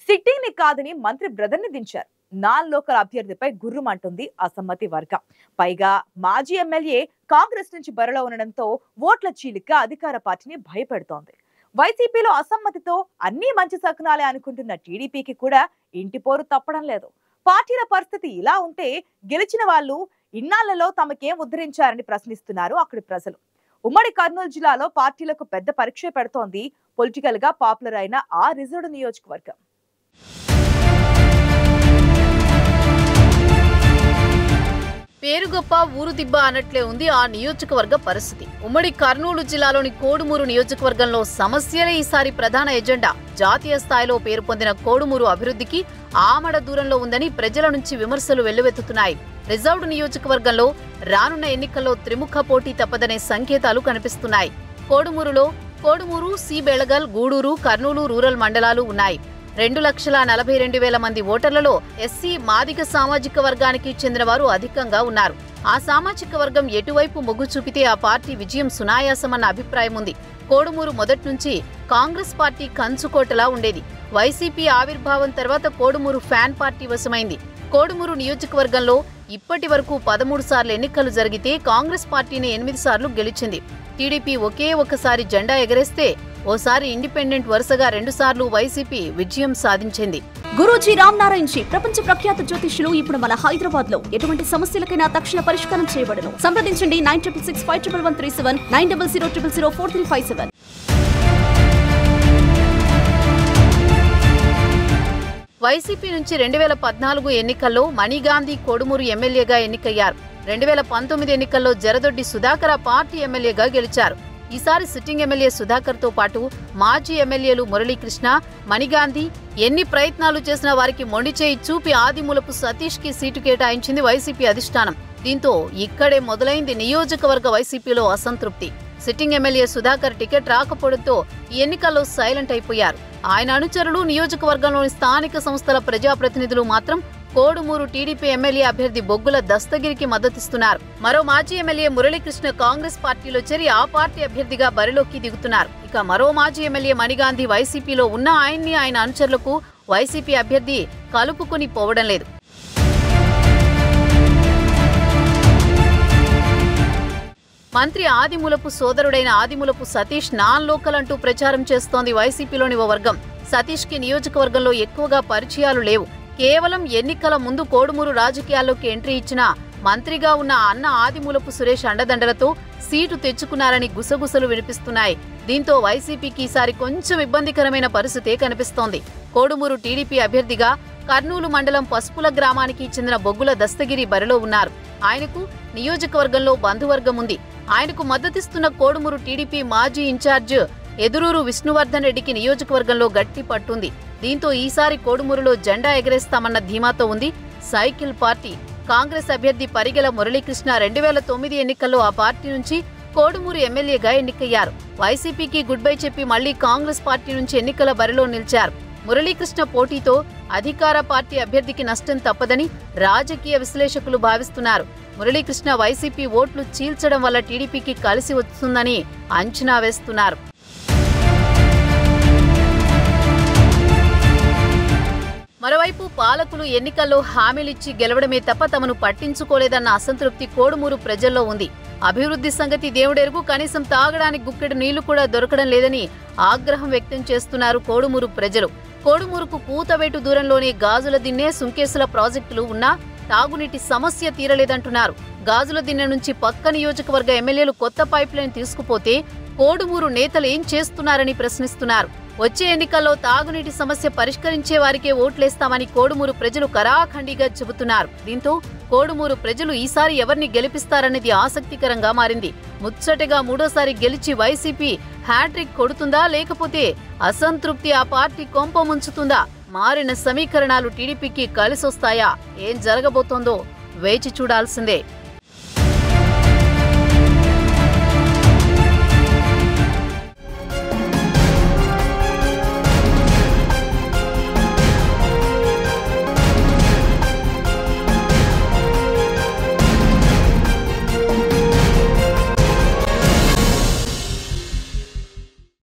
Sitting ని కాదని మంత్రి బ్రదర్ ని దించారు. నాన్ లోకల్ అభ్యర్థిపై గుర్రుమంటుంది అసమ్మతి వర్గం. పైగా మాజీ ఎమ్మెల్యే కాంగ్రెస్ నుంచి బరిలో ఉండడంతో ఓట్ల చీలిక అధికార పార్టీని భయపెడుతోంది. వైసీపీలో అసమ్మతితో అన్ని మంచి శకునాలే అనుకుంటున్న టీడీపీకి కూడా ఇంటిపోరు తప్పడం లేదు. పార్టీల పరిస్థితి ఇలా ఉంటే గెలిచిన వాళ్ళు ఇన్నాళ్లలో తమకేం ఉద్ధరించారని ప్రశ్నిస్తున్నారు అక్కడి ప్రజలు. ఉమ్మడి కర్నూలు జిల్లాలో పార్టీలకు పెద్ద పరీక్ష పెడుతోంది పొలిటికల్ గా పాపులర్ అయిన ఆ రిజర్వ్డ్ నియోజకవర్గం. పేరు గొప్ప ఊరు దిబ్బ అన్నట్లే ఉంది ఆ నియోజకవర్గ పరిస్థితి. ఉమ్మడి కర్నూలు జిల్లాలోని కోడుమూరు నియోజకవర్గంలో సమస్యలే ఈసారి ప్రధాన ఎజెండా. జాతీయ స్థాయిలో పేరు పొందిన కోడుమూరు అభివృద్ధికి ఆమడ దూరంలో ఉందని ప్రజల నుంచి విమర్శలు వెల్లువెత్తుతున్నాయి. రిజర్వ్డ్ నియోజకవర్గంలో రానున్న ఎన్నికల్లో త్రిముఖ పోటీ తప్పదనే సంకేతాలు కనిపిస్తున్నాయి. కోడుమూరు, సి బెళగల్, గూడూరు, కర్నూలు రూరల్ మండలాలు ఉన్నాయి. 2,42,000 మంది ఓటర్లలో ఎస్సీ మాదిగ సామాజిక వర్గానికి చెందిన వారు అధికంగా ఉన్నారు. ఆ సామాజిక వర్గం ఎటువైపు మొగ్గు చూపితే ఆ పార్టీ విజయం సునాయాసమన్న అభిప్రాయం ఉంది. కోడుమూరు మొదటి నుంచి కాంగ్రెస్ పార్టీ కంచుకోటలా ఉండేది. వైసీపీ ఆవిర్భావం తర్వాత కోడుమూరు ఫ్యాన్ పార్టీ వశమైంది. కోడుమూరు నియోజకవర్గంలో ఇప్పటి వరకు 13 సార్లు ఎన్నికలు జరిగితే కాంగ్రెస్ పార్టీని 8 సార్లు గెలిచింది. టీడీపీ ఒకే ఒకసారి జెండా ఎగరేస్తే ఓసారి ఇండిపెండెంట్ వరుసగా 2 సార్లు వైసీపీ విజయం సాధించింది. గురూజీ రామ్ నారాయణ్ జీ ప్రపంచ ప్రఖ్యాత జ్యోతిష్యులు ఇప్పుడు మన హైదరాబాద్ లో ఎటువంటి సమస్యలకైనా తక్షణ పరిష్కారం చేయబడును. సంప్రదించండి 96651137 9000004357. వైసీపీ నుంచి 2014 ఎన్నికల్లో మణిగాంధీ కోడుమూరు ఎమ్మెల్యేగా ఎన్నికయ్యారు. 2019 ఎన్నికల్లో జరదొడ్డి సుధాకర్ పార్టీ ఎమ్మెల్యేగా గెలిచారు. ఈసారి సిట్టింగ్ ఎమ్మెల్యే సుధాకర్ తో పాటు మాజీ ఎమ్మెల్యేలు మురళీకృష్ణ, మణిగాంధీ ఎన్ని ప్రయత్నాలు చేసినా వారికి మొండిచేయి చూపి ఆదిమూలపు సతీష్ కి సీటు కేటాయించింది వైసీపీ అధిష్టానం. దీంతో ఇక్కడే మొదలైంది నియోజకవర్గ వైసీపీలో అసంతృప్తి. సిట్టింగ్ ఎమ్మెల్యే సుధాకర్ టికెట్ రాకపోవడంతో ఈ ఎన్నికల్లో సైలెంట్ అయిపోయారు. ఆయన అనుచరులు, నియోజకవర్గంలోని స్థానిక సంస్థల ప్రజాప్రతినిధులు మాత్రం కోడుమూరు టీడీపీ ఎమ్మెల్యే అభ్యర్థి బొగ్గుల దస్తగిరికి మద్దతిస్తున్నారు. మరో మాజీ ఎమ్మెల్యే మురళీకృష్ణ కాంగ్రెస్ పార్టీలో చేరి ఆ పార్టీ అభ్యర్థిగా బరిలోకి దిగుతున్నారు. ఇక మరో మాజీ ఎమ్మెల్యే మణిగాంధీ వైసీపీలో ఉన్న ఆయన్ని, ఆయన అనుచరులకు వైసీపీ అభ్యర్థి కలుపుకుని పోవడం లేదు. మంత్రి ఆదిమూలపు సోదరుడైన ఆదిమూలపు సతీష్ నాన్ లోకల్ అంటూ ప్రచారం చేస్తోంది వైసీపీలోని ఓ వర్గం. సతీష్ కి నియోజకవర్గంలో ఎక్కువగా పరిచయాలు లేవు. కేవలం ఎన్నికల ముందు కోడుమూరు రాజకీయాల్లోకి ఎంట్రీ ఇచ్చిన మంత్రిగా ఉన్న అన్న ఆదిమూలపు సురేష్ అండదండలతో సీటు తెచ్చుకున్నారని గుసగుసలు వినిపిస్తున్నాయి. దీంతో వైసీపీకి ఈసారి కొంచెం ఇబ్బందికరమైన పరిస్థితే కనిపిస్తోంది. కోడుమూరు టీడీపీ అభ్యర్థిగా కర్నూలు మండలం పసుపుల గ్రామానికి చెందిన బొగ్గుల దస్తగిరి బరిలో ఉన్నారు. ఆయనకు నియోజకవర్గంలో బంధువర్గం ఉంది. ఆయనకు మద్దతిస్తున్న కోడుమూరు టీడీపీ మాజీ ఇన్ఛార్జ్ ఎదురూరు విష్ణువర్ధన్ రెడ్డికి నియోజకవర్గంలో గట్టి పట్టుంది. దీంతో ఈసారి కోడుమూరులో జెండా ఎగరేస్తామన్న ధీమాతో ఉంది సైకిల్ పార్టీ. కాంగ్రెస్ అభ్యర్థి పరిగెల మురళీకృష్ణ 2009 ఎన్నికల్లో ఆ పార్టీ నుంచి కోడుమూరు ఎమ్మెల్యేగా ఎన్నికయ్యారు. వైసీపీకి గుడ్ బై చెప్పి మళ్లీ కాంగ్రెస్ పార్టీ నుంచి ఎన్నికల బరిలో నిలిచారు. మురళీకృష్ణ పోటీతో అధికార పార్టీ అభ్యర్థికి నష్టం తప్పదని రాజకీయ విశ్లేషకులు భావిస్తున్నారు. మురళీకృష్ణ వైసీపీ ఓట్లు చీల్చడం వల్ల టీడీపీకి కలిసి వస్తుందని అంచనా వేస్తున్నారు. మరోవైపు పాలకులు ఎన్నికల్లో హామీలిచ్చి గెలవడమే తప్ప తమను పట్టించుకోలేదన్న అసంతృప్తి కోడుమూరు ప్రజల్లో ఉంది. అభివృద్ధి సంగతి దేవుడెరుగు, కనీసం తాగడానికి గుక్కెడు నీళ్లు కూడా దొరకడం లేదని ఆగ్రహం వ్యక్తం చేస్తున్నారు కోడుమూరు ప్రజలు. కోడుమూరుకు కూతవేటు దూరంలోనే గాజుల దిన్నె, సుంకేసుల ప్రాజెక్టులు ఉన్నా తాగునీటి సమస్య తీరలేదంటున్నారు. గాజుల దిన్నె నుంచి పక్క నియోజకవర్గ ఎమ్మెల్యేలు కొత్త పైప్ లైన్ తీసుకుపోతే కోడుమూరు నేతలు ఏం చేస్తున్నారని ప్రశ్నిస్తున్నారు. వచ్చే ఎన్నికల్లో తాగునీటి సమస్య పరిష్కరించే వారికే ఓట్లేస్తామని కోడుమూరు ప్రజలు కరాఖండిగా చెబుతున్నారు. దీంతో కోడుమూరు ప్రజలు ఈసారి ఎవరిని గెలిపిస్తారనేది ఆసక్తికరంగా మారింది. ముచ్చటగా మూడోసారి గెలిచి వైసీపీ హ్యాట్రిక్ కొడుతుందా, లేకపోతే అసంతృప్తి ఆ పార్టీ కొంప ముంచుతుందా? మారిన సమీకరణాలు టీడీపీకి కలిసొస్తాయా? ఏం జరగబోతోందో వేచి చూడాల్సిందే.